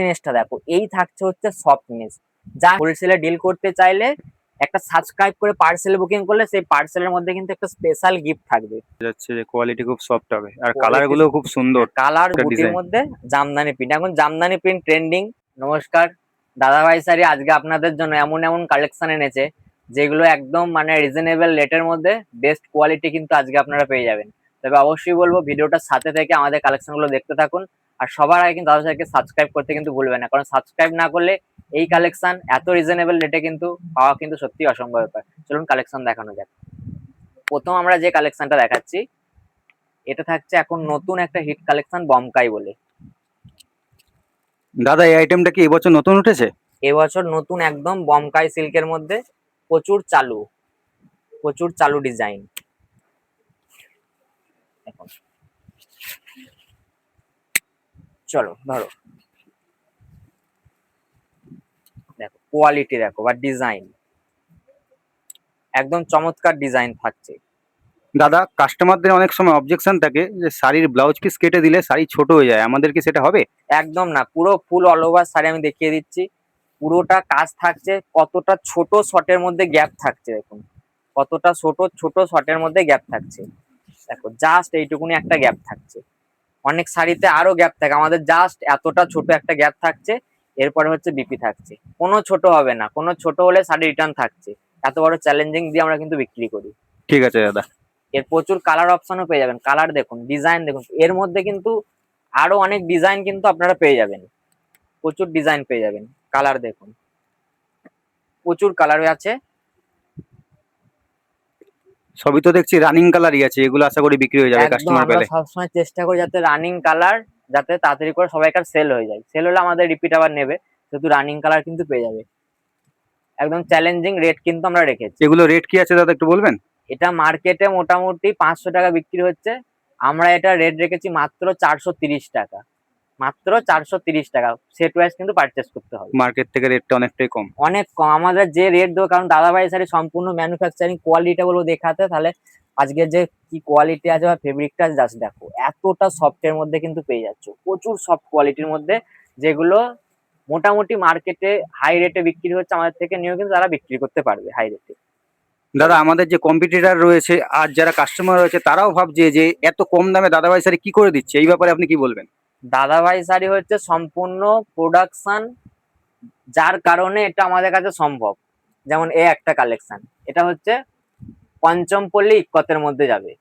জিনিসটা দেখো, এই থাকছে হচ্ছে সফটনেস। যা হোলসেলে ডিল করতে চাইলে একটা সাবস্ক্রাইব করে পার্সেল বুকিং করলে সেই পার্সেলের মধ্যে কিন্তু একটা স্পেশাল গিফট থাকবে। যাচ্ছে যে কোয়ালিটি খুব সফট হবে আর কালার কোয়ালিটি, গুলো খুব সুন্দর। কালার একটা বুটির ডিজাইন। মধ্যে জামদানি প্রিন্ট, এখন জামদানি প্রিন্ট ট্রেন্ডিং। নমস্কার, দাদাভাই শাড়ি আজকে আপনাদের জন্য এমন এমন কালেকশন এনেছে যেগুলো একদম মানে রিজনেবল রেটের মধ্যে বেস্ট কোয়ালিটি কিন্তু আজকে আপনারা পেয়ে যাবেন। তবে অবশ্যই বলবো ভিডিওটার সাথে থেকে আমাদের কালেকশন গুলো দেখতে থাকুন। আর সবার আগে কিন্তু দাদা ভাইকে সাবস্ক্রাইব করতে কিন্তু ভুলবেন না, কারণ সাবস্ক্রাইব না করলে এই কালেকশন এত রিজনেবল রেটে কিন্তু পাওয়া কিন্তু সত্যি অসম্ভব ব্যাপার। চলুন কালেকশন দেখানো যাক। প্রথম আমরা যে কালেকশনটা দেখাচ্ছি, এটা থাকছে এখন নতুন একটা হিট কালেকশন বমকাই বলে। দাদা এই আইটেমটা কি এবছর নতুন উঠেছে? এবছর নতুন একদম বমকাই সিল্কের মধ্যে প্রচুর চালু, প্রচুর চালু ডিজাইন। এখন চলো ধরো, দেখো কোয়ালিটি দেখো বা ডিজাইন, একদম চমৎকার ডিজাইন থাকছে। দাদা কাস্টমারদের অনেক সময় অবজেকশন থাকে যে শাড়ির ব্লাউজ পিস কেটে দিলে শাড়ি ছোট হয়ে যায়, আমাদের কি সেটা হবে? একদম না, পুরো ফুল অল ওভার শাড়ি আমি দেখিয়ে দিচ্ছি। পুরোটা কাজ থাকছে, কতটা ছোট শর্টের মধ্যে গ্যাপ থাকছে দেখুন, কতটা ছোট ছোট শর্টের মধ্যে গ্যাপ থাকছে। দেখো জাস্ট এইটুকুনি একটা গ্যাপ থাকছে, অনেক শাড়িতে আরো গ্যাপ থাকে, আমাদের জাস্ট এতটা ছোট একটা গ্যাপ থাকছে। এরপরে হচ্ছে বিপি থাকছে, কোনো ছোট হবে না, কোনো ছোট হলে শাড়ি রিটার্ন থাকছে। এত বড় চ্যালেঞ্জিং দিয়ে আমরা কিন্তু বিক্রি করি। ঠিক আছে দাদা। এর প্রচুর কালার অপশনও পেয়ে যাবেন, কালার দেখুন, ডিজাইন দেখুন, এর মধ্যে কিন্তু আরো অনেক ডিজাইন কিন্তু আপনারা পেয়ে যাবেন, প্রচুর ডিজাইন পেয়ে যাবেন। কালার দেখুন, প্রচুর কালার আছে। সবই তো দেখছি রানিং কালারই আছে, এগুলো আশা করি বিক্রি হয়ে যাবে একদম, কাস্টমার আমরা পেলে। সবসময় চেষ্টা করি যাতে রানিং কালার, যাতে তাড়াতাড়ি করে সবাইকার সেল হয়ে যায়, সেল হলে আমাদের রিপিট আবার নেবে, যেহেতু রানিং কালার কিন্তু পেয়ে যাবে। একদম চ্যালেঞ্জিং রেট কিন্তু আমরা রেখেছি। এগুলো রেট কি আছে দাদা একটু বলবেন? এটা মার্কেটে মোটামুটি 500 টাকা বিক্রি হচ্ছে, আমরা এটা রেট রেখেছি মাত্র 430 টাকা। মাত্র 430 টাকা, সেট ওয়াইজ কিন্তু পারচেস করতে হবে। মার্কেট থেকে রেটটা অনেকটাই কম। অনেক কম আমাদের যে রেট দেবো, কারণ দাদাভাই শাড়ি সম্পূর্ণ ম্যানুফ্যাকচারিং, কোয়ালিটি বলবো দেখাতে, তাহলে আজকে যে কি কোয়ালিটি আছে বা ফেব্রিকটা জাস্ট দেখো, এতটা সফটের মধ্যে কিন্তু পেয়ে যাচ্ছ, প্রচুর সফট কোয়ালিটির মধ্যে, যেগুলো মোটামুটি মার্কেটে হাই রেটে বিক্রি হচ্ছে, আমাদের থেকে নিয়েও কিন্তু তারা বিক্রি করতে পারবে হাই রেটে। দাদা আমাদের যে কম্পিটিটর রয়েছে আর যারা কাস্টমার রয়েছে তারাও ভাবছে যে এত কম দামে দাদাভাই শাড়ি কি করে দিচ্ছে, এই ব্যাপারে আপনি কি বলবেন? দাদাভাই শাড়ি হচ্ছে সম্পূর্ণ প্রোডাকশন, যার কারণে এটা আমাদের কাছে সম্ভব। যেমন এ একটা কালেকশন, এটা হচ্ছে পঞ্চমপল্লী ইক্কতের মধ্যে যাবে।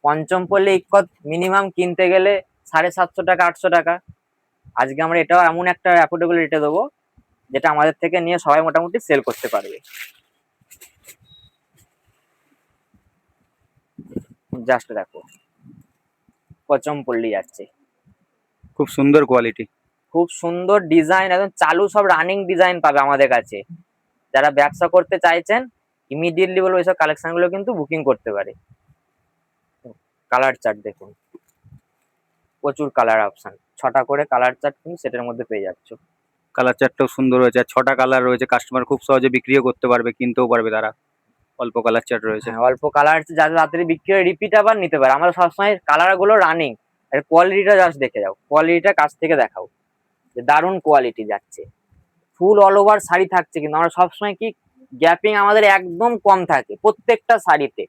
পঞ্চমপল্লী ইক্কত মিনিমাম কিনতে গেলে 750 টাকা 800 টাকা। আজকে আমরা এটাও এমন একটা অ্যাফোর্ডেবল রেটে দেবো, যেটা আমাদের থেকে নিয়ে সবাই মোটামুটি সেল করতে পারবে। জাস্ট দেখো, পঞ্চমপল্লী যাচ্ছে, খুব সুন্দর কোয়ালিটি। খুব সুন্দর ডিজাইন, একদম চালু সব রানিং ডিজাইন পাবে আমাদের কাছে। যারা ব্যবসা করতে চাইছেন ইমিডিয়েটলি বলবো এইসব কালেকশন গুলো কিন্তু বুকিং করতে পারে। কালার চার্ট দেখুন, প্রচুর কালার অপশন, 6টা করে কালার চার্ট কিন্তু সেটার মধ্যে পেয়ে যাচ্ছ। কালার চার্টটাও সুন্দর রয়েছে আর 6টা কালার রয়েছে, কাস্টমার খুব সহজে বিক্রিও করতে পারবে, কিনতেও পারবে তারা। অল্প কালার চার্ট রয়েছে। হ্যাঁ, অল্প কালার যাতে তাড়াতাড়ি বিক্রি হয়, রিপিট আবার নিতে পারে। আমরা সবসময় কালার গুলো রানিং, আর কোয়ালিটিটা জাস্ট দেখে যাও, কোয়ালিটিটা কাছ থেকে দেখাও, যে দারুণ কোয়ালিটি যাচ্ছে। ফুল অল ওভার শাড়ি থাকছে, কিন্তু আমরা সবসময় কি গ্যাপিং আমাদের একদম কম থাকে প্রত্যেকটা শাড়িতে,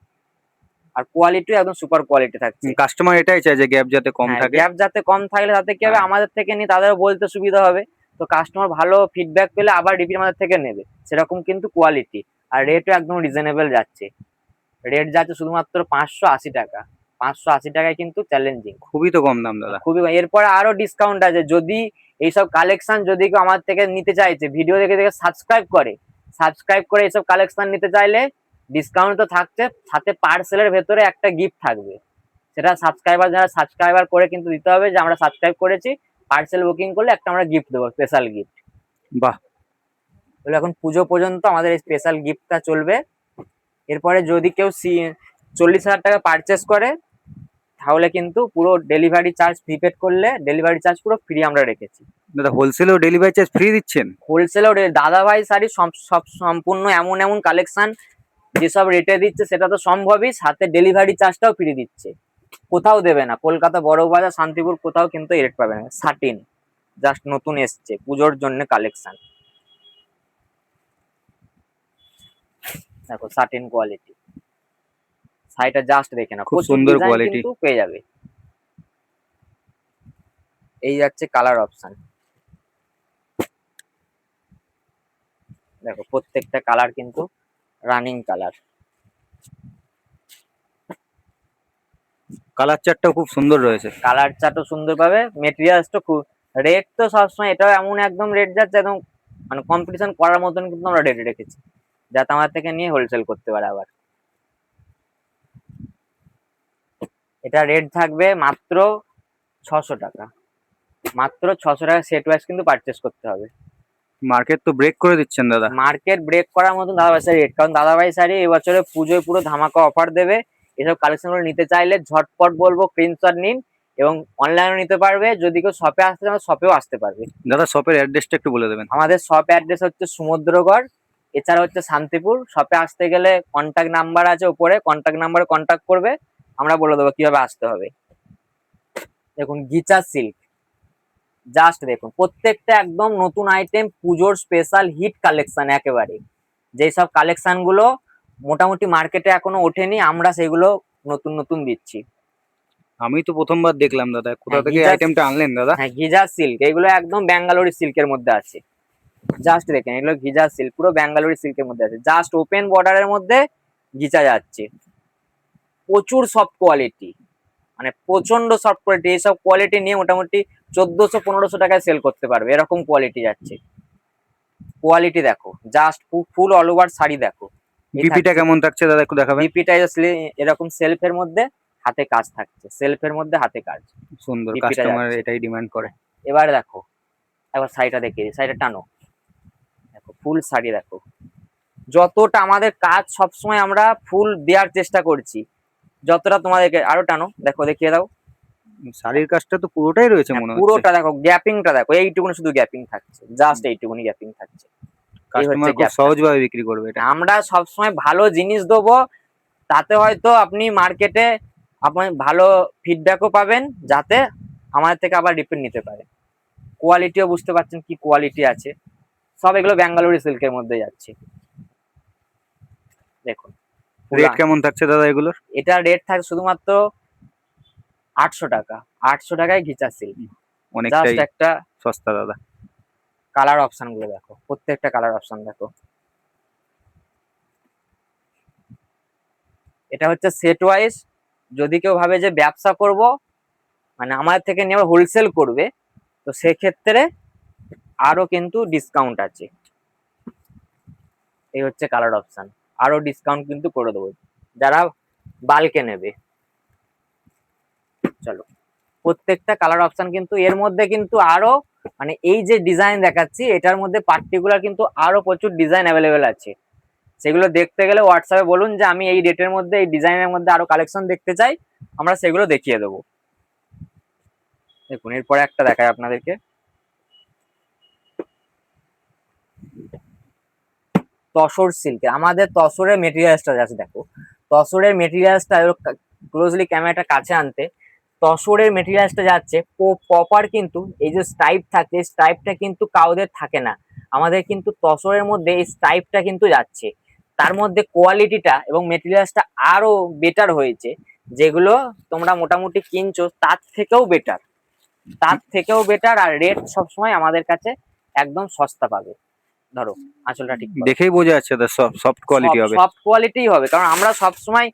আর কোয়ালিটিও একদম সুপার কোয়ালিটি থাকছে। কাস্টমার এটাই চায় যে গ্যাপ যাতে কম হ্যাঁ, থাকে। গ্যাপ যাতে কম থাকলে তাতে কি হবে, হ্যাঁ। আমাদের থেকে নিয়ে তাদেরও বলতে সুবিধা হবে। তো কাস্টমার ভালো ফিডব্যাক পেলে আবার রিপিট আমাদের থেকে নেবে, সেরকম কিন্তু কোয়ালিটি। আর রেটও একদম রিজনেবল যাচ্ছে, রেট যাচ্ছে শুধুমাত্র 580 টাকা। 580 টাকায় কিন্তু চ্যালেঞ্জিং, খুবই তো কম দাম দাদা। খুবই। এরপরে আরো ডিসকাউন্ট আছে, যদি এইসব কালেকশন যদি কেউ আমার থেকে নিতে চাইছে, ভিডিও দেখে দেখে সাবস্ক্রাইব করে, সাবস্ক্রাইব করে এইসব কালেকশন নিতে চাইলে ডিসকাউন্ট তো থাকছে, সাথে পার্সেলের ভেতরে একটা গিফট থাকবে। সেটা সাবস্ক্রাইবার, যারা সাবস্ক্রাইবার করে কিন্তু দিতে হবে যে আমরা সাবস্ক্রাইব করেছি, পার্সেল বুকিং করলে একটা আমরা গিফট দেবো, স্পেশাল গিফট। বাহ। তাহলে এখন পুজো পর্যন্ত আমাদের এই স্পেশাল গিফটটা চলবে। এরপরে যদি কেউ 40,000 টাকা পারচেস করে, তাহলে কিন্তু পুরো ডেলিভারি চার্জ প্রিপেড করলে ডেলিভারি চার্জ পুরো ফ্রি আমরা রেখেছি। দাদা হোলসেলেও ডেলিভারি চার্জ ফ্রি দিচ্ছেন? হোলসেলও দাদাভাই শাড়ি সব সব সম্পূর্ণ এমন এমন কালেকশন, যেসব রেটে দিচ্ছে সেটা তো সম্ভবই, সাথে ডেলিভারি চার্জটাও ফ্রি দিচ্ছে। কোথাও দেবে না, কলকাতা বড় বাজার শান্তিপুর কোথাও কিন্তু এই রেট পাবে না। 13 জাস্ট নতুন এসছে পুজোর জন্য কালেকশন। দেখো সার্টেন কোয়ালিটি, শাড়িটা জাস্ট দেখে না, খুব প্রচুর সুন্দর ডিজাইন কোয়ালিটি। কিন্তু পেয়ে যাবে। এই যাচ্ছে কালার অপশন, দেখো প্রত্যেকটা কালার কিন্তু রানিং কালার। কালার চার্টটাও খুব সুন্দর রয়েছে। কালার চার্টও সুন্দর পাবে, মেটেরিয়ালসটা খুব, রেট তো সবসময় এটাও এমন একদম রেট যাচ্ছে একদম মানে কম্পিটিশন করার মতন কিন্তু আমরা রেট রেখেছি, যাতে আমার থেকে নিয়ে হোলসেল করতে পারে। আবার এটা রেট থাকবে মাত্র 600 টাকা, মাত্র 600 টাকা সেট ওয়াইজ কিন্তু পারচেস করতে হবে। মার্কেট তো ব্রেক করে দিচ্ছেন দাদা। মার্কেট ব্রেক করার মতন দাদাভাই শাড়ি রেট, কারণ দাদাভাই শাড়ি এবছরে পুজোয় পুরো ধামাকা অফার দেবে। এসব কালেকশন গুলো নিতে চাইলে ঝটপট বলবো স্ক্রিনশট নিন, এবং অনলাইনে নিতে পারবে, যদি কেউ শপে আসতে চান শপেও আসতে পারবে। দাদা শপের অ্যাড্রেসটা একটু বলে দেবেন। আমাদের শপ অ্যাড্রেস হচ্ছে সমুদ্রগড়, এছাড়া হচ্ছে শান্তিপুর। শপে আসতে গেলে কন্ট্যাক্ট নাম্বার আছে উপরে, কন্ট্যাক্ট নাম্বারে কন্ট্যাক্ট করবে, আমরা বলে দেবো কিভাবে আসতে হবে। দেখুন গিচা সিল্ক, জাস্ট দেখুন প্রত্যেকটা একদম নতুন আইটেম, পুজোর স্পেশাল হিট কালেকশন একেবারে। যেসব কালেকশন গুলো মোটামুটি মার্কেটে এখনো ওঠেনি, আমরা সেগুলো নতুন নতুন দিচ্ছি। আমি তো প্রথমবার দেখলাম দাদা, কোথা হ্যাঁ থেকে গিজা, আইটেমটা আনলেন দাদা? হ্যাঁ গিজা সিল্ক, এগুলো একদম ব্যাঙ্গালোরি সিল্কের মধ্যে আছে। জাস্ট দেখেন এগুলো গিজা সিল্ক, পুরো ব্যাঙ্গালোরি সিল্কের মধ্যে আছে, জাস্ট ওপেন বর্ডারের মধ্যে গিজা যাচ্ছে। প্রচুর সফট কোয়ালিটি, মানে প্রচন্ড সফট কোয়ালিটি। এইসব কোয়ালিটি নিয়ে মোটামুটি 1400-1500 টাকায় সেল করতে পারবে, এরকম কোয়ালিটি যাচ্ছে। কোয়ালিটি দেখো, জাস্ট ফুল অল ওভার শাড়ি দেখো। বিপিটা কেমন থাকছে দাদা একটু দেখাবেন? বিপিটা এরকম সেলফের মধ্যে হাতে কাজ থাকছে, সেলফের মধ্যে হাতে কাজ, সুন্দর, বিপিটা কাস্টমার যাচ্ছে। এটাই ডিমান্ড করে। এবার দেখো, একবার শাড়িটা দেখিয়ে দিই, শাড়িটা টানো, দেখো ফুল শাড়ি দেখো। যতটা আমাদের কাজ সবসময় আমরা ফুল দেওয়ার চেষ্টা করছি, যতটা তোমাদেরকে আরো টানো, দেখো দেখিয়ে দাও। শাড়ির কাজটা তো পুরোটাই রয়েছে হ্যাঁ মনে হচ্ছে। পুরোটা দেখো, গ্যাপিংটা দেখো, এইটুকুনি শুধু গ্যাপিং থাকছে, জাস্ট এইটুকুনি গ্যাপিং থাকছে। এই হচ্ছে কাস্টমার খুব গ্যাপটা। সহজভাবে বিক্রি করবে এটা। আমরা সবসময় ভালো জিনিস দেবো, তাতে হয়তো আপনি মার্কেটে আপনি ভালো ফিডব্যাকও পাবেন, যাতে আমাদের থেকে আবার রিপিট নিতে পারে। কোয়ালিটিও বুঝতে পারছেন কি কোয়ালিটি আছে, সব এগুলো ব্যাঙ্গালোরি সিল্কের মধ্যে যাচ্ছে। দেখুন রেট কেমন থাকছে দাদা এগুলোর? এটা রেট থাকে শুধুমাত্র 800 টাকা, 800 টাকায় ঘিচা সিল্ক। অনেকটাই জাস্ট একটা সস্তা দাদা। কালার অপশন গুলো দেখো, প্রত্যেকটা কালার অপশন দেখো। এটা হচ্ছে সেট ওয়াইজ, যদি কেউ ভাবে যে ব্যবসা করব, মানে আমাদের থেকে নিয়ে হোলসেল করবে, তো সেক্ষেত্রে আরো কিন্তু ডিসকাউন্ট আছে। এই হচ্ছে কালার অপশন, আরো ডিসকাউন্ট কিন্তু করে দেবো যারা বাল্কে নেবে। চলো, প্রত্যেকটা কালার অপশন কিন্তু এর মধ্যে কিন্তু আরো, মানে এই যে ডিজাইন দেখাচ্ছি এটার মধ্যে পার্টিকুলার কিন্তু আরো প্রচুর ডিজাইন অ্যাভেলেবেল আছে। সেগুলো দেখতে গেলে হোয়াটসঅ্যাপে বলুন যে আমি এই ডেটের মধ্যে এই ডিজাইনের মধ্যে আরো কালেকশন দেখতে চাই, আমরা সেগুলো দেখিয়ে দেবো। দেখুন এরপরে একটা দেখায় আপনাদেরকে, তসর সিল্কের। আমাদের তসরের মেটেরিয়ালসটা আছে দেখো, তসরের মেটেরিয়ালসটা ক্লোজলি ক্যামেরাটা কাছে আনতে, তসরের মেটেরিয়ালসটা যাচ্ছে প্রপার, কিন্তু এই যে স্টাইপ থাকে, স্টাইপটা কিন্তু কাউদের থাকে না, আমাদের কিন্তু তসরের মধ্যে এই স্টাইপটা কিন্তু যাচ্ছে। তার মধ্যে কোয়ালিটিটা এবং মেটেরিয়ালসটা আরো বেটার হয়েছে, যেগুলো তোমরা মোটামুটি কিনছো তার থেকেও বেটার, তার থেকেও বেটার। আর রেট সবসময় আমাদের কাছে একদম সস্তা পাবে। ধরো আঁচলটা ঠিক করো। দেখেই বোঝা যাচ্ছে দাদা সফট কোয়ালিটি হবে। সব কোয়ালিটি হবে, কারণ আমরা সব সময়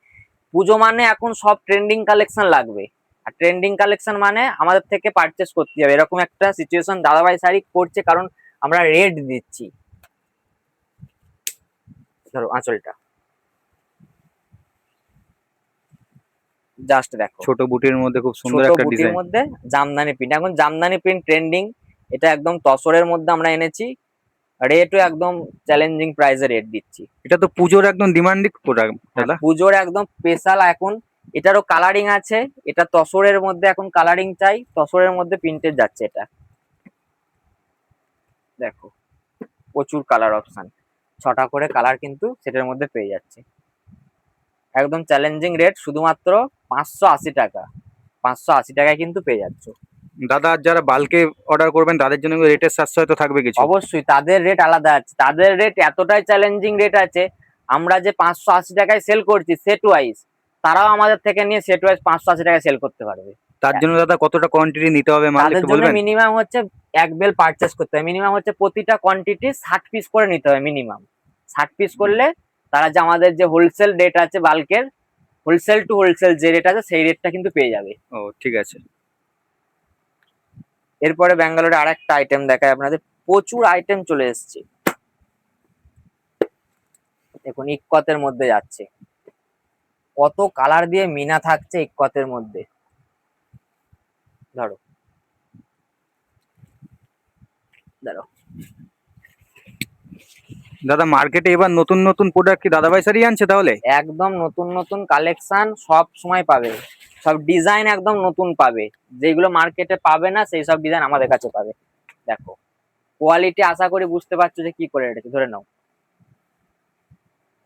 পুজো মানে এখন সব ট্রেন্ডিং কালেকশন লাগবে, আর ট্রেন্ডিং কালেকশন মানে আমাদের থেকে পারচেস করতে হবে, এরকম একটা সিচুয়েশন দাদাভাই শাড়ি করছে, কারণ আমরা রেট দিচ্ছি। ধরো আঁচলটা জাস্ট দেখো, ছোট বুটির মধ্যে খুব সুন্দর ছোট একটা বুটির ডিজাইন। মধ্যে জামদানি প্রিন্ট, এখন জামদানি প্রিন্ট ট্রেন্ডিং, এটা একদম তসরের মধ্যে আমরা এনেছি, রেটও একদম চ্যালেঞ্জিং প্রাইসে রেট দিচ্ছি। এটা তো পুজোর একদম ডিমান্ডিং প্রোডাক্ট দাদা। পুজোর একদম স্পেশাল এখন, এটারও কালারিং আছে, এটা তসরের মধ্যে এখন কালারিং চাই, তসরের মধ্যে প্রিন্টেড যাচ্ছে এটা। দেখো প্রচুর কালার অপশন, 6টা করে কালার কিন্তু সেটার মধ্যে পেয়ে যাচ্ছে। একদম চ্যালেঞ্জিং রেট, শুধুমাত্র 580 টাকা, 580 টাকায় কিন্তু পেয়ে যাচ্ছ। দাদা আর যারা বাল্কে অর্ডার করবেন তাদের জন্য রেটের সাশ্রয় তো থাকবে কিছু? অবশ্যই তাদের রেট আলাদা আছে, তাদের রেট এতটাই চ্যালেঞ্জিং রেট আছে। আমরা যে 580 টাকায় সেল করছি সেট ওয়াইজ, তারাও আমাদের থেকে নিয়ে সেট ওয়াইজ 580 টাকায় সেল করতে পারবে। তার জন্য দাদা কতটা কোয়ান্টিটি নিতে হবে মাল তাদের একটু জন্য বলবেন? মিনিমাম হচ্ছে এক বেল পারচেস করতে হবে, মিনিমাম হচ্ছে প্রতিটা কোয়ান্টিটি 60 পিস করে নিতে হবে মিনিমাম। 60 পিস করলে তারা যে আমাদের যে হোলসেল রেট আছে বাল্কের, হোলসেল টু হোলসেল যে রেট আছে সেই রেটটা কিন্তু পেয়ে যাবে। ও ঠিক আছে। এরপরে ব্যাঙ্গালোরে আর একটা আইটেম দেখায় আপনাদের, প্রচুর আইটেম চলে এসছে। দেখুন ইক্কতের মধ্যে যাচ্ছে, কত কালার দিয়ে মিনা থাকছে ইক্কতের মধ্যে। ধরো ধরো দাদা মার্কেটে এবার নতুন নতুন প্রোডাক্ট কি দাদাভাই স্যারই আনছে তাহলে? একদম নতুন নতুন কালেকশন সব সময় পাবে, সব ডিজাইন একদম নতুন পাবে, যেগুলো মার্কেটে পাবে না সেই সব ডিজাইন আমাদের কাছে পাবে। দেখো কোয়ালিটি আশা করি বুঝতে পারছো যে কি করে রেখেছে, ধরে নাও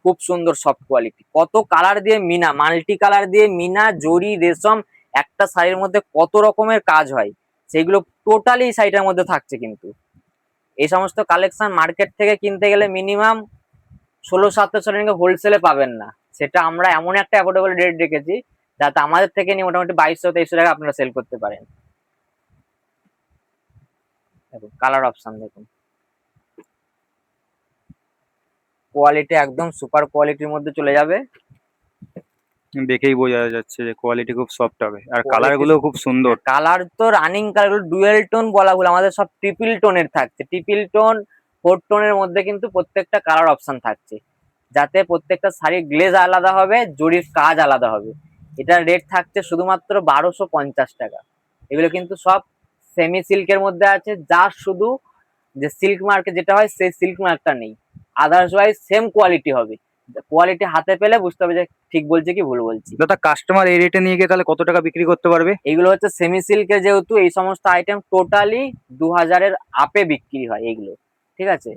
খুব সুন্দর সফট কোয়ালিটি, কত কালার দিয়ে মিনা, মাল্টি কালার দিয়ে মিনা জরি রেশম, একটা শাড়ির মধ্যে কত রকমের কাজ হয় সেগুলো টোটালি শাড়িটার মধ্যে থাকছে। কিন্তু এই সমস্ত কালেকশন মার্কেট থেকে কিনতে গেলে মিনিমাম 1600-1700 হোলসেলে পাবেন না, সেটা আমরা এমন একটা অ্যাফোর্ডেবল রেট রেখেছি যাতে আমাদের থেকে নিয়ে মোটামুটি 2200-2300 টাকা আপনারা সেল করতে পারেন। দেখুন কালার অপশন দেখুন, কোয়ালিটি একদম সুপার কোয়ালিটির মধ্যে চলে যাবে। দেখেই বোঝা যাচ্ছে যে কোয়ালিটি খুব সফট হবে, আর কালার কোয়ালিটি, গুলো খুব সুন্দর। কালার তো রানিং কালার গুলো ডুয়েল টোন বলা ভুল, আমাদের সব ট্রিপল টোনের থাকছে, ট্রিপল টোন 4 টোনের মধ্যে কিন্তু প্রত্যেকটা কালার অপশন থাকছে, যাতে প্রত্যেকটা শাড়ির গ্লেজ আলাদা হবে, জরির কাজ আলাদা হবে। এটার রেট থাকছে শুধুমাত্র 1250 টাকা। এগুলো কিন্তু সব সেমি সিল্কের মধ্যে আছে, যা শুধু যে সিল্ক মার্কে যেটা হয় সেই সিল্ক মার্কটা নেই, আদার্সওয়াইজ সেম কোয়ালিটি হবে। কোয়ালিটি হাতে পেলে বুঝতে হবে যে ঠিক বলছে কি ভুল বলছি। দাদা কাস্টমার এই রেটে নিয়ে গিয়ে তাহলে কত টাকা বিক্রি করতে পারবে? এইগুলো হচ্ছে সেমি সিল্কের, যেহেতু এই সমস্ত আইটেম টোটালি 2000-এর আপে বিক্রি হয় এইগুলো, ঠিক আছে।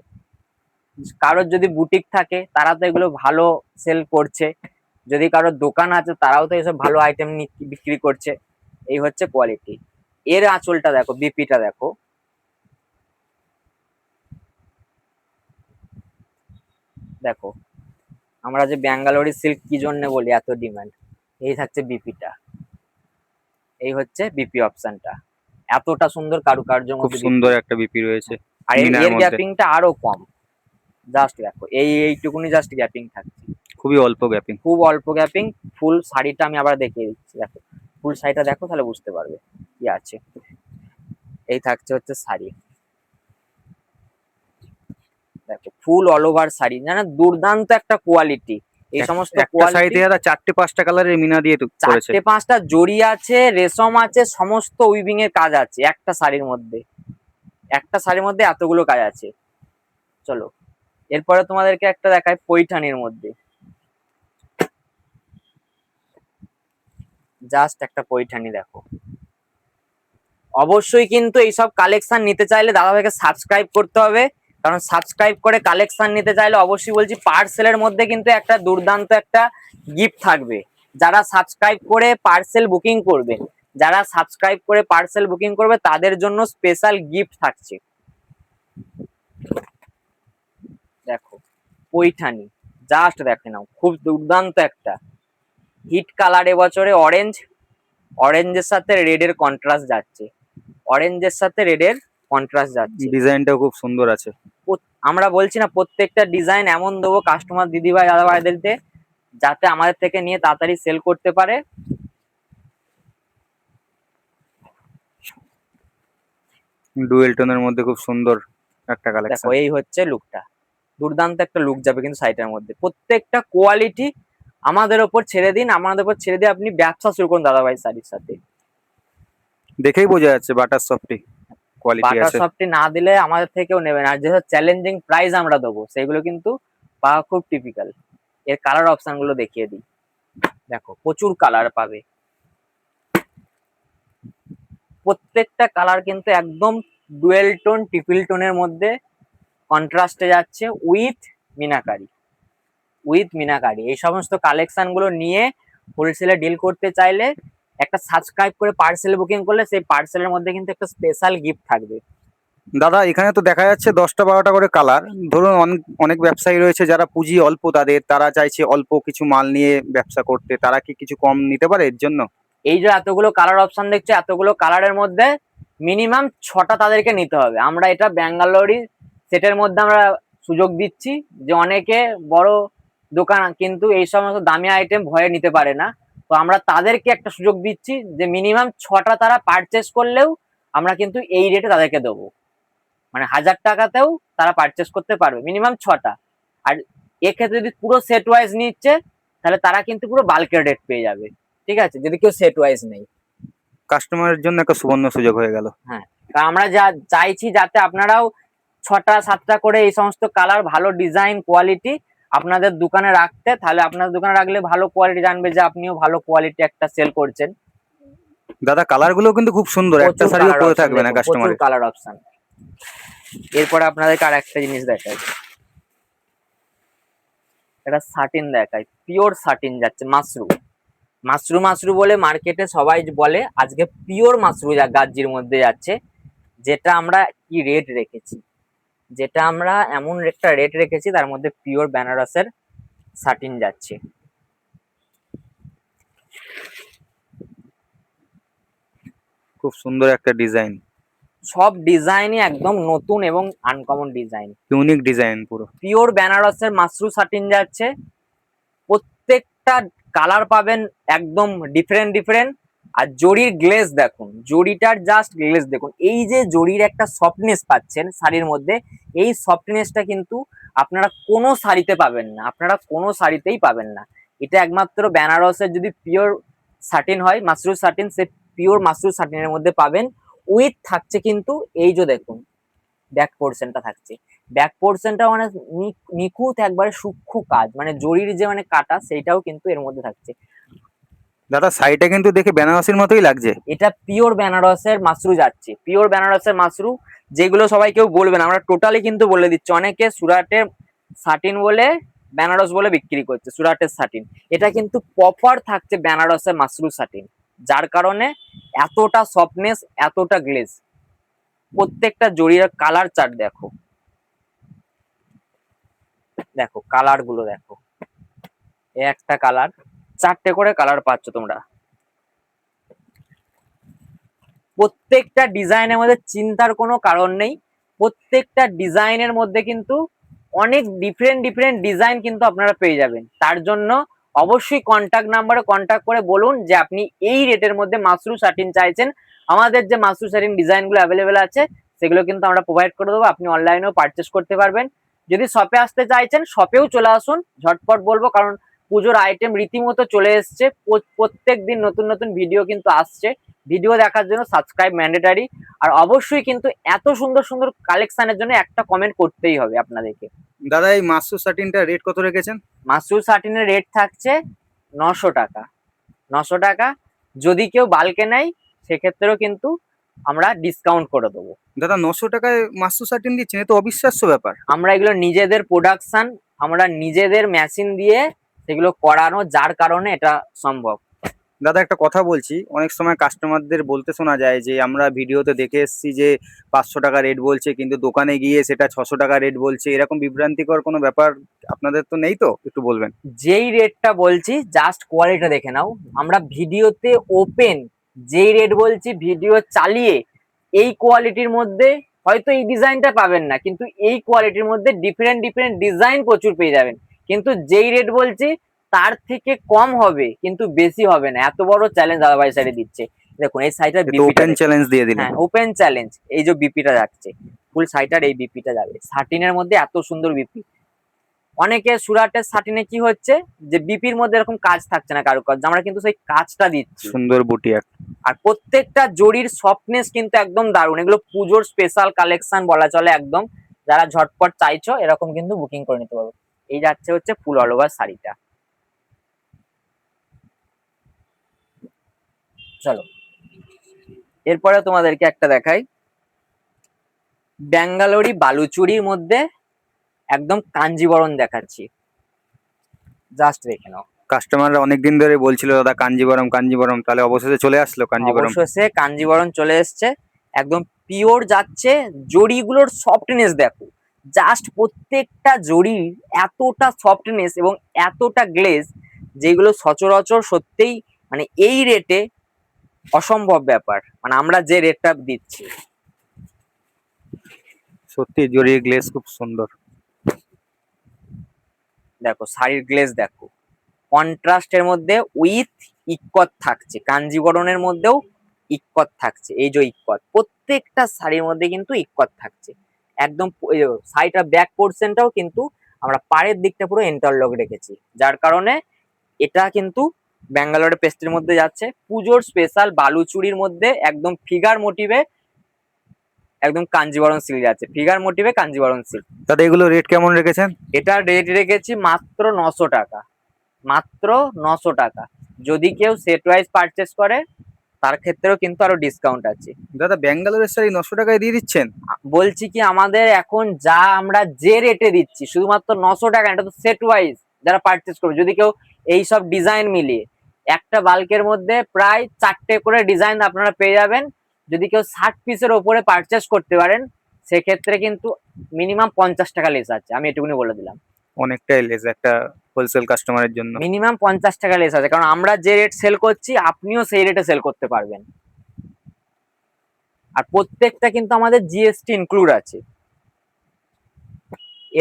কারোর যদি বুটিক থাকে তারা তো এগুলো ভালো সেল করছে, যদি কারোর দোকান আছে তারাও তো এসব ভালো আইটেম বিক্রি করছে। এই হচ্ছে কোয়ালিটি। এর আঁচলটা দেখো, বিপিটা দেখো, দেখো আমরা যে ব্যাঙ্গালোরি সিল্ক কি জন্য বলি এত ডিমান্ড, এই থাকছে বিপিটা, এই হচ্ছে বিপি অপশনটা, এতটা সুন্দর কারুকার্যের খুব মধ্যে বিপি। সুন্দর একটা বিপি রয়েছে আর মিনার এর মধ্যে। গ্যাপিংটা আরো কম, জাস্ট দেখো এইটুকুনি জাস্ট গ্যাপিং থাকছে, খুবই অল্প গ্যাপিং। খুব অল্প গ্যাপিং। ফুল শাড়িটা আমি আবার দেখিয়ে দিচ্ছি, দেখো ফুল শাড়িটা দেখো তাহলে বুঝতে পারবে কি আছে। এই থাকছে হচ্ছে শাড়ি, দেখো ফুল অল ওভার শাড়ি, জানো দুর্দান্ত একটা কোয়ালিটি। এই সমস্ত একটা শাড়িতে কোয়ালিটি দাদা 4টে 5টা কালারের মিনা দিয়ে করেছে। 4টে 5টা জড়ি আছে, রেশম আছে, সমস্ত উইভিং এর কাজ আছে একটা শাড়ির মধ্যে, একটা শাড়ির মধ্যে এতগুলো কাজ আছে। চলো এরপরে তোমাদেরকে একটা দেখায় পৈঠানির মধ্যে, জাস্ট একটা পৈঠানি দেখো। অবশ্যই কিন্তু এইসব কালেকশন নিতে চাইলে দাদাভাইকে সাবস্ক্রাইব করতে হবে, কারণ সাবস্ক্রাইব করে কালেকশন নিতে চাইলে অবশ্যই বলছি পার্সেলের মধ্যে কিন্তু একটা দুর্দান্ত একটা গিফট থাকবে। যারা সাবস্ক্রাইব করে পার্সেল বুকিং করবে, যারা সাবস্ক্রাইব করে পার্সেল বুকিং করবে তাদের জন্য স্পেশাল গিফট থাকছে। দেখো পৈঠানি, জাস্ট দেখে নাও, খুব দুর্দান্ত একটা হিট কালার এবছরে অরেঞ্জ, অরেঞ্জের সাথে রেড এর কন্ট্রাস্ট যাচ্ছে, অরেঞ্জের সাথে রেড এর কন্ট্রাস্ট যাচ্ছে। ডিজাইনটাও খুব সুন্দর আছে। আমরা বলছি না প্রত্যেকটা ডিজাইন এমন দেবো কাস্টমার দিদিভাই দাদাভাইদেরকে যাতে আমাদের থেকে নিয়ে তাড়াতাড়ি সেল করতে পারে। ডুয়েল টোনের মধ্যে খুব সুন্দর একটা দেখো কালেকশন। এই হচ্ছে লুকটা, দুর্দান্ত একটা লুক যাবে কিন্তু শাড়িটার মধ্যে। প্রত্যেকটা কোয়ালিটি আমাদের ওপর ছেড়ে দিন, আমাদের ওপর ছেড়ে দিয়ে আপনি ব্যবসা শুরু করুন দাদাভাই শাড়ির সাথে। দেখেই বোঝা যাচ্ছে বাটার সফটি কোয়ালিটি বাটার আছে। সফটি না দিলে আমাদের থেকেও নেবেন, আর যেসব চ্যালেঞ্জিং প্রাইস আমরা দেবো সেগুলো কিন্তু পাওয়া খুব টিপিক্যাল। এর কালার অপশন গুলো দেখিয়ে দিই, দেখো প্রচুর কালার পাবে, প্রত্যেকটা কালার কিন্তু একদম ডুয়েল টোন ট্রিপল টোনের মধ্যে কন্ট্রাস্টে যাচ্ছে উইথ মিনাকারি, উইথ মিনাকারি। এই সমস্ত কালেকশন গুলো নিয়ে হোলসেলে ডিল করতে চাইলে একটা সাবস্ক্রাইব করে পার্সেল বুকিং করলে সেই পার্সেলের মধ্যে কিন্তু একটা স্পেশাল গিফট থাকবে। দাদা এখানে তো দেখা যাচ্ছে 10টা 12টা করে কালার। ধরুন অনেক অনেক ব্যবসায়ী রয়েছে যারা পুঁজি অল্প, তারা চাইছে অল্প কিছু মাল নিয়ে ব্যবসা করতে, তারা কি কিছু কম নিতে পারে এর জন্য? এই যে এতগুলো কালার অপশন দেখছো, এতগুলো কালারের মধ্যে মিনিমাম 6টা তাদেরকে নিতে হবে। আমরা এটা ব্যাঙ্গালোরি সেটের মধ্যে আমরা সুযোগ দিচ্ছি, যে অনেকে বড় দোকান কিন্তু এই সমস্ত দামি আইটেম ভয়ে নিতে পারে না। তো আমরা তাদেরকে একটা সুযোগ দিচ্ছি যে মিনিমাম 6টা তারা পারচেস করলেও আমরা কিন্তু এই রেটে তাদেরকে দেবো। মানে 1000 টাকাতেও তারা পারচেস করতে পারবে মিনিমাম 6টা। আর এক্ষেত্রে যদি পুরো সেট ওয়াইজ নিচ্ছে তাহলে তারা কিন্তু পুরো বাল্কের রেট পেয়ে যাবে। ঠিক আছে, যদি কেউ সেট ওয়াইজ নেই। কাস্টমারের জন্য একটা সুবর্ণ সুযোগ হয়ে গেল। হ্যাঁ, কারণ আমরা যা চাইছি যাতে আপনারাও 6টা 7টা করে এই সমস্ত কালার, ভালো ডিজাইন, কোয়ালিটি আপনাদের দোকানে রাখতে, তাহলে আপনার দোকানে রাখলে ভালো কোয়ালিটি জানবে যে আপনিও ভালো কোয়ালিটি একটা সেল করছেন। দাদা কালার গুলো কিন্তু খুব সুন্দর, একটা প্রচুর শাড়িও কালার পরে অপশন, থাকবে না প্রচুর কাস্টমারের। Colour option. এরপরে আপনাদেরকে আর একটা জিনিস দেখাই, এটা সাটিন দেখাই, পিওর সাটিন যাচ্ছে, মাশরুম। মাশরুম মাশরুম বলে মার্কেটে সবাই বলে, আজকে পিওর মাশরুম গাজ্জির মধ্যে যাচ্ছে। যেটা আমরা কি রেট রেখেছি, যেটা আমরা এমন একটা রেট রেখেছি, তার মধ্যে পিওর বেনারসের সাটিন যাচ্ছে। খুব সুন্দর একটা ডিজাইন, সব ডিজাইনই একদম নতুন এবং আনকমন ডিজাইন, ইউনিক ডিজাইন পুরো। পিওর বেনারসের মাশরুম সাটিন যাচ্ছে। প্রত্যেকটা কালার পাবেন একদম ডিফারেন্ট ডিফারেন্ট। আর জরির গ্লেজ দেখুন, জরিটার জাস্ট গ্লেজ দেখুন, এই যে জরির একটা সফটনেস পাচ্ছেন শাড়ির মধ্যে, এই সফটনেসটা কিন্তু আপনারা কোনো শাড়িতে পাবেন না, আপনারা কোনো শাড়িতেই পাবেন না। এটা একমাত্র বেনারসের যদি পিওর সাটিন হয়, মাশরুম সাটিন, সে পিওর মাশরুম সাটিনের মধ্যে পাবেন। উইথ থাকছে কিন্তু এই যে দেখুন ব্যাক পোর্শনটা থাকছে, ব্যাক পোর্শনটা মানে নিখুঁত একবারে সূক্ষ্ম কাজ, মানে জরির যে মানে কাটা সেইটাও কিন্তু এর মধ্যে থাকছে। দাদা শাড়িটা কিন্তু দেখে বেনারসির মতোই লাগছে। এটা পিওর বেনারসের মাশরু যাচ্ছে, পিওর বেনারসের মাশরু, যেগুলো সবাই কেউ বলবে না, আমরা টোটালি কিন্তু বলে দিচ্ছি। অনেকে সুরাটের সাটিন বলে বেনারস বলে বিক্রি করছে, সুরাটের সাটিন। এটা কিন্তু প্রপার থাকছে বেনারসের মাশরু সাটিন, যার কারণে এতটা সফটনেস, এতটা গ্লেজ। প্রত্যেকটা জরির কালার চার্ট দেখো, দেখো কালার গুলো দেখো, একটা কালার, 4টে করে কালার পাচ্ছ তোমরা। প্রত্যেকটা ডিজাইনের মধ্যে চিন্তার কোনো কারণ নেই, প্রত্যেকটা ডিজাইনের মধ্যে কিন্তু অনেক ডিফারেন্ট ডিফারেন্ট ডিজাইন কিন্তু আপনারা পেয়ে যাবেন। তার জন্য অবশ্যই কন্ট্যাক্ট নাম্বারে কন্ট্যাক্ট করে বলুন যে আপনি এই রেটের মধ্যে মাশরু সাটিন চাইছেন। আমাদের যে মাশরু সাটিন ডিজাইনগুলো অ্যাভেলেবেল আছে সেগুলো কিন্তু আমরা প্রোভাইড করে দেবো, আপনি অনলাইনেও পারচেস করতে পারবেন। যদি শপে আসতে চাইছেন শপেও চলে আসুন, ঝটপট বলবো, কারণ পুজোর আইটেম রীতিমতো চলে এসছে। প্রত্যেক দিন নতুন নতুন ভিডিও কিন্তু আসছে, ভিডিও দেখার জন্য সাবস্ক্রাইব ম্যান্ডেটারি। আর অবশ্যই কিন্তু এত সুন্দর সুন্দর কালেকশনের জন্য একটা কমেন্ট করতেই হবে আপনাদেরকে। দাদা এই মাশরু শাটিনটা রেট কত রেখেছেন? মাশরু সাটিনের রেট থাকছে 900 টাকা, 900 টাকা। যদি কেউ বালকে নেয় সেক্ষেত্রেও কিন্তু আমরা ডিসকাউন্ট করে দেবো। দাদা 900 টাকায় মাশরু শাটিন দিচ্ছেন, এ তো অবিশ্বাস্য ব্যাপার। আমরা এগুলো নিজেদের প্রোডাকশন, আমরা নিজেদের মেশিন দিয়ে সেগুলো করানো, যার কারণে এটা সম্ভব। দাদা একটা কথা বলছি, অনেক সময় কাস্টমারদের বলতে শোনা যায় যে আমরা ভিডিওতে দেখে এসেছি যে 500 টাকা রেট বলছে, কিন্তু দোকানে গিয়ে সেটা 600 টাকা রেট বলছে, এরকম বিভ্রান্তিকর কোনো ব্যাপার আপনাদের তো নেই তো? একটু বলবেন। যেই রেটটা বলছি জাস্ট কোয়ালিটিটা দেখে নাও। আমরা ভিডিওতে ওপেন যেই রেট বলছি, ভিডিও চালিয়ে এই কোয়ালিটির মধ্যে হয়তো এই ডিজাইনটা পাবেন না, কিন্তু এই কোয়ালিটির মধ্যে ডিফারেন্ট ডিফারেন্ট ডিজাইন প্রচুর পেয়ে যাবেন। কিন্তু যেই রেট বলছি তার থেকে কম হবে, কিন্তু বেশি হবে না। এত বড় চ্যালেঞ্জ দাদাভাই সাইডে দিচ্ছে। দেখুন এই সাইডটার বিপিটা, ওপেন চ্যালেঞ্জ দিয়ে দিলেন। হ্যাঁ ওপেন চ্যালেঞ্জ, এই যে বিপিটা যাচ্ছে ফুল সাইটার, এই বিপিটা যাবে সাটিনের মধ্যে, এত সুন্দর বিপি। অনেকে সুরাটের সাটিনে কি হচ্ছে যে বিপির মধ্যে এরকম কাজ থাকছে না কারুকাজ, আমরা কিন্তু সেই কাজটা দিচ্ছি। সুন্দর বুটি একটা। আর প্রত্যেকটা জরির সফটনেস কিন্তু একদম দারুণ, এগুলো পুজোর স্পেশাল কালেকশন বলা চলে একদম। যারা ঝটপট চাইছো এরকম কিন্তু বুকিং করে নিতে পারবো। এই যাচ্ছে হচ্ছে ফুল অল ওভার শাড়িটা। চলো এরপরে তোমাদেরকে একটা দেখাই, ব্যাঙ্গালোরি বালুচুরির মধ্যে একদম কাঞ্জিবরণ দেখাচ্ছি, জাস্ট দেখে নাও। কাস্টমাররা অনেকদিন ধরে বলছিল দাদা কাঞ্জিবরম কাঞ্জিবরম, তাহলে অবশেষে চলে আসলো কাঞ্জিবরম। অবশেষে কাঞ্জিবরম চলে এসছে, একদম পিওর যাচ্ছে। জড়িগুলোর সফটনেস দেখো, জাস্ট প্রত্যেকটা জড়ি এতটা সফটনেস এবং এতটা গ্লেজ, যেগুলো সচরাচর সত্যিই মানে এই রেটে অসম্ভব ব্যাপার, মানে আমরা যে রেটটা দিচ্ছি। সত্যি জরির গ্লেজ খুব সুন্দর। দেখো শাড়ির গ্লেজ দেখো, কন্ট্রাস্টের মধ্যে উইথ ইক্কত থাকছে, কাঞ্জিবরণের মধ্যেও ইক্কত থাকছে। এই যে ইক্কত প্রত্যেকটা শাড়ির মধ্যে কিন্তু ইক্কত থাকছে একদম। শাড়িটার ব্যাক পোর্শনটাও কিন্তু আমরা পাড়ের দিকটা পুরো ইন্টারলক রেখেছি, যার কারণে এটা কিন্তু ব্যাঙ্গালোরের পেস্টের মধ্যে যাচ্ছে। পুজোর স্পেশাল বালুচুরির মধ্যে একদম ফিগার মোটিভে একদম কাঞ্জিবরণ সিল্ক যাচ্ছে, ফিগার মোটিভে কাঞ্জিবরণ সিল্ক। দাদা এগুলো রেট কেমন রেখেছেন? এটা রেট রেখেছি মাত্র 900 টাকা, মাত্র 900 টাকা। যদি কেউ সেট ওয়াইজ পারচেস করে তার ক্ষেত্রেও কিন্তু আরো ডিসকাউন্ট আছে। দাদা ব্যাঙ্গালোরের শাড়ি 900 টাকায় দিয়ে দিচ্ছেন? বলছি কি, আমাদের এখন যা আমরা যে রেটে দিচ্ছি শুধুমাত্র 900 টাকা, এটা তো সেট ওয়াইজ যারা পারচেস করবে। যদি কেউ এই সব ডিজাইন মিলিয়ে একটা বাল্কের মধ্যে প্রায় 4টে করে ডিজাইন আপনারা পেয়ে যাবেন। যদি কেউ 60 পিসের ওপরে পারচেস করতে পারেন সেক্ষেত্রে কিন্তু মিনিমাম 50 টাকা লেস আছে, আমি এটুকুনি বলে দিলাম। অনেকটাই লেস একটা হোলসেল কাস্টমারের জন্য। মিনিমাম 50 টাকা লেস আছে, কারণ আমরা যে রেট সেল করছি আপনিও সেই রেটে সেল করতে পারবেন। আর প্রত্যেকটা কিন্তু আমাদের জিএসটি ইনক্লুড আছে,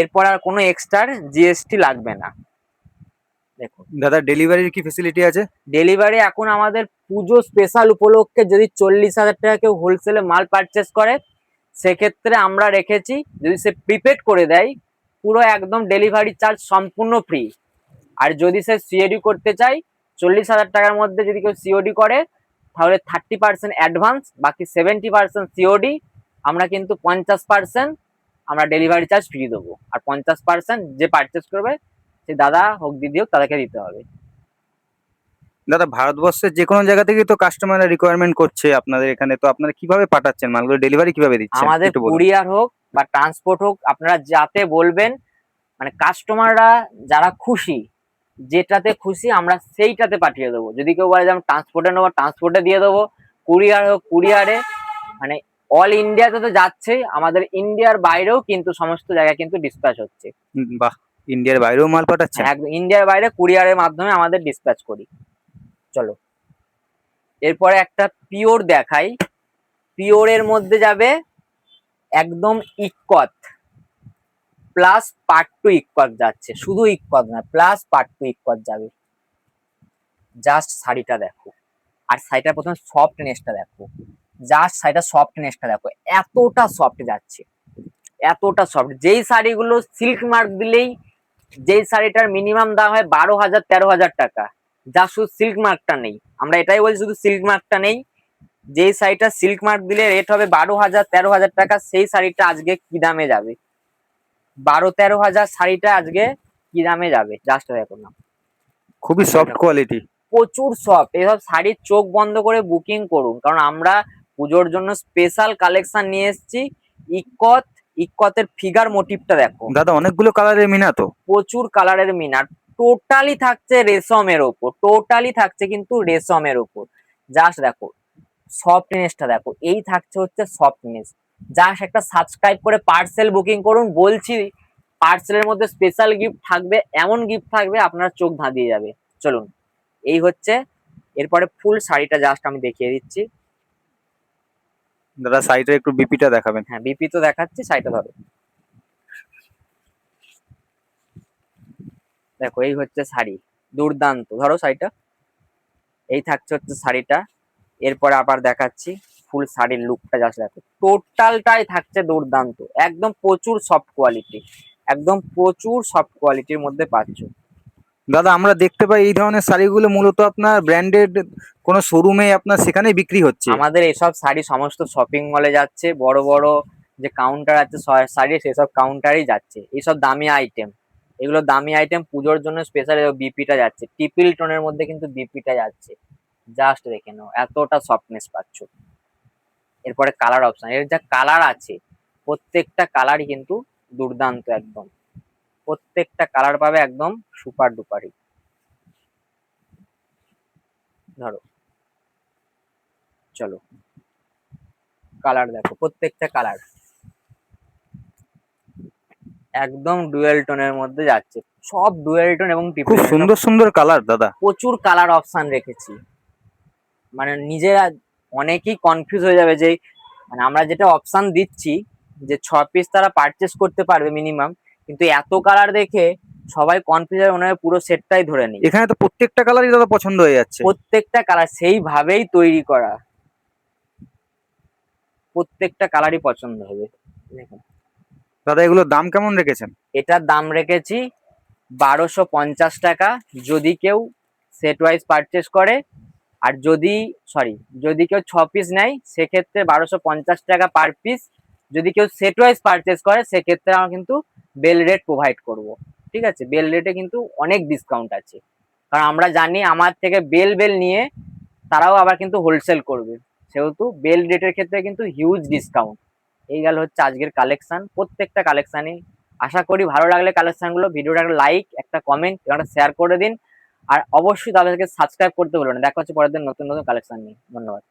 এরপর আর কোনো এক্সট্রা জিএসটি লাগবে না। দেখুন দাদা ডেলিভারির কি ফেসিলিটি আছে? ডেলিভারি এখন আমাদের পুজো স্পেশাল উপলক্ষে যদি 40,000 টাকা কেউ হোলসেলে মাল পারচেস করে সেক্ষেত্রে আমরা রেখেছি, যদি সে প্রিপেড করে দেয় পুরো একদম ডেলিভারি চার্জ সম্পূর্ণ ফ্রি। আর যদি সে সিওডি করতে চায় 40,000 টাকার মধ্যে যদি কেউ সিওডি করে তাহলে 30% অ্যাডভান্স, বাকি 70% সিওডি। আমরা কিন্তু 50% আমরা ডেলিভারি চার্জ ফ্রি দেবো, আর 50% যে পারচেস করবে সে দাদা হোক দিদি হোক তাদেরকে দিতে হবে। দাদা ভারতবর্ষের যে কোনো জায়গা থেকে তো কাস্টমাররা রিকোয়ারমেন্ট করছে আপনাদের এখানে, তো আপনারা কিভাবে পাঠাচ্ছেন মালগুলো, ডেলিভারি কিভাবে দিচ্ছেন আমাদের একটু বলুন। কুরিয়ার হোক বা ট্রান্সপোর্ট হোক, আপনারা যাতে বলবেন, মানে কাস্টমাররা যারা খুশি, যেটাতে খুশি আমরা সেইটাতে পাঠিয়ে দেবো। যদি কেউ বলে যে আমি ট্রান্সপোর্টে নেবো, ট্রান্সপোর্টে দিয়ে দেবো। কুরিয়ার হোক কুরিয়ারে, মানে অল ইন্ডিয়াতে তো যাচ্ছেই, আমাদের ইন্ডিয়ার বাইরেও কিন্তু সমস্ত জায়গায় কিন্তু ডিসপ্যাচ হচ্ছে। বাহ, ইন্ডিয়ার বাইরেও মাল পাঠাচ্ছেন? একদম ইন্ডিয়ার বাইরে কুরিয়ারের মাধ্যমে আমাদের ডিসপ্যাচ করি। চলো এরপরে একটা পিওর দেখাই। পিওরের মধ্যে যাবে একদম ইক্কত প্লাস পার্ট টু ইক্কত যাচ্ছে, শুধু ইক্কত না প্লাস পার্ট টু ইক্কত যাবে। জাস্ট শাড়িটা দেখো, আর শাড়িটার প্রথমে সফটনেসটা দেখো, জাস্ট শাড়িটা সফটনেসটা দেখো, এতটা সফট যাচ্ছে, এতটা সফট। যেই শাড়িগুলো সিল্ক মার্ক দিলেই, যেই শাড়িটার মিনিমাম দাম হয় 12,000 13,000 টাকা, যা শুধু সিল্ক মার্কটা নেই, আমরা এটাই বলছি শুধু সিল্ক মার্কটা নেই। যেই শাড়িটা সিল্ক মার্ক দিলে রেট হবে 12,000 13,000 টাকা, সেই শাড়িটা আজকে কি দামে যাবে? 12-13 হাজার শাড়িটা আজকে কি দামে যাবে জাস্ট দেখো না। খুবই সফট কোয়ালিটি। প্রচুর সফট, এসব শাড়ির চোখ বন্ধ করে বুকিং করুন, কারণ আমরা পুজোর জন্য স্পেশাল কালেকশন নিয়ে এসেছি। ইক্কত, ইক্কতের ফিগার মোটিভটা দেখো, দাদা অনেকগুলো কালারের মিনা তো? প্রচুর কালারের মিনার, টোটালি থাকছে রেশমের ওপর, টোটালি থাকছে কিন্তু রেশমের ওপর। জাস্ট দেখো সফটনেসটা দেখো, এই থাকছে হচ্ছে সফটনেস। জাস্ট একটা সাবস্ক্রাইব করে পার্সেল বুকিং করুন, বলছি পার্সেলের মধ্যে স্পেশাল গিফট থাকবে, এমন গিফট থাকবে আপনার চোখ ধাঁধিয়ে যাবে। চলুন এই হচ্ছে, এরপরে ফুল শাড়িটা জাস্ট আমি দেখিয়ে দিচ্ছি। দাদা শাড়িটার একটু বিপিটা দেখাবেন? হ্যাঁ বিপি তো দেখাচ্ছি, শাড়িটা ধরো। দেখো এই হচ্ছে শাড়ি, দুর্দান্ত, ধরো শাড়িটা। এই থাকছে হচ্ছে শাড়িটা। এরপরে আবার দেখাচ্ছি ফুল শাড়ির লুকটা, জাস্ট দেখো টোটালটাই থাকছে দুর্দান্ত, একদম প্রচুর সফট কোয়ালিটি, একদম প্রচুর সফট কোয়ালিটির মধ্যে পাচ্ছ। দাদা আমরা দেখতে পাই এই ধরনের শাড়িগুলো মূলত আপনার ব্র্যান্ডেড কোনো শোরুমে আপনার সেখানেই বিক্রি হচ্ছে। আমাদের এসব শাড়ি সমস্ত শপিং মলে যাচ্ছে, বড় বড় যে কাউন্টার আছে শাড়ি সেসব কাউন্টারই যাচ্ছে। এইসব দামি আইটেম, এগুলো দামি আইটেম পুজোর জন্য স্পেশাল বিপিটা যাচ্ছে, টিপিল টোনের মধ্যে কিন্তু বিপিটা যাচ্ছে। জাস্ট দেখে নাও এতটা সফটনেস পাচ্ছ। এরপরে কালার অপশন, এর যা কালার আছে প্রত্যেকটা কালারই কিন্তু দুর্দান্ত, একদম প্রত্যেকটা কালার পাবে একদম সুপার ডুপারি। ধরো, চলো কালার দেখো, প্রত্যেকটা কালার একদম ডুয়েল টোনের মধ্যে যাচ্ছে, সব ডুয়েল টোন এবং খুব ট্রিপল টোন। সুন্দর সুন্দর কালার দাদা। প্রচুর কালার অপশন রেখেছি, মানে নিজেরা অনেকেই কনফিউজ হয়ে যাবে যে মানে আমরা যেটা অপশন দিচ্ছি যে 6 পিস তারা পারচেস করতে পারবে মিনিমাম, কিন্তু এত কালার দেখে সবাই কনফিউজ হয়ে ওনার পুরো সেটটাই ধরে নিই। এখানে তো প্রত্যেকটা কালারই দাদা পছন্দ হয়ে যাচ্ছে। প্রত্যেকটা কালার সেইভাবেই তৈরি করা, প্রত্যেকটা কালারই পছন্দ হবে। দেখুন, দাদা এগুলোর দাম কেমন রেখেছেন? এটার দাম রেখেছি 1250 টাকা যদি কেউ সেট ওয়াইজ পারচেস করে। আর যদি যদি কেউ 6 পিস নেয় সেক্ষেত্রে 1250 টাকা পার পিস। যদি কেউ সেট ওয়াইজ পারচেস করে সেক্ষেত্রে আমরা কিন্তু বেল রেট প্রোভাইড করব। ঠিক আছে, বেল রেটে কিন্তু অনেক ডিসকাউন্ট আছে, কারণ আমরা জানি আমার থেকে বেল বেল নিয়ে তারাও আবার কিন্তু হোলসেল করবে, সেহেতু বেল রেটের ক্ষেত্রে কিন্তু হিউজ ডিসকাউন্ট। এই গেল হচ্ছে আজকের কালেকশন, প্রত্যেকটা কালেকশনই আশা করি ভালো লাগলে কালেকশনগুলো ভিডিওটা একটা লাইক, একটা কমেন্ট, একটা শেয়ার করে দিন। আর অবশ্যই তাদেরকে সাবস্ক্রাইব করতে ভুলবেন না। দেখা হচ্ছে পরের দিন নতুন নতুন কালেকশন নিয়ে। ধন্যবাদ।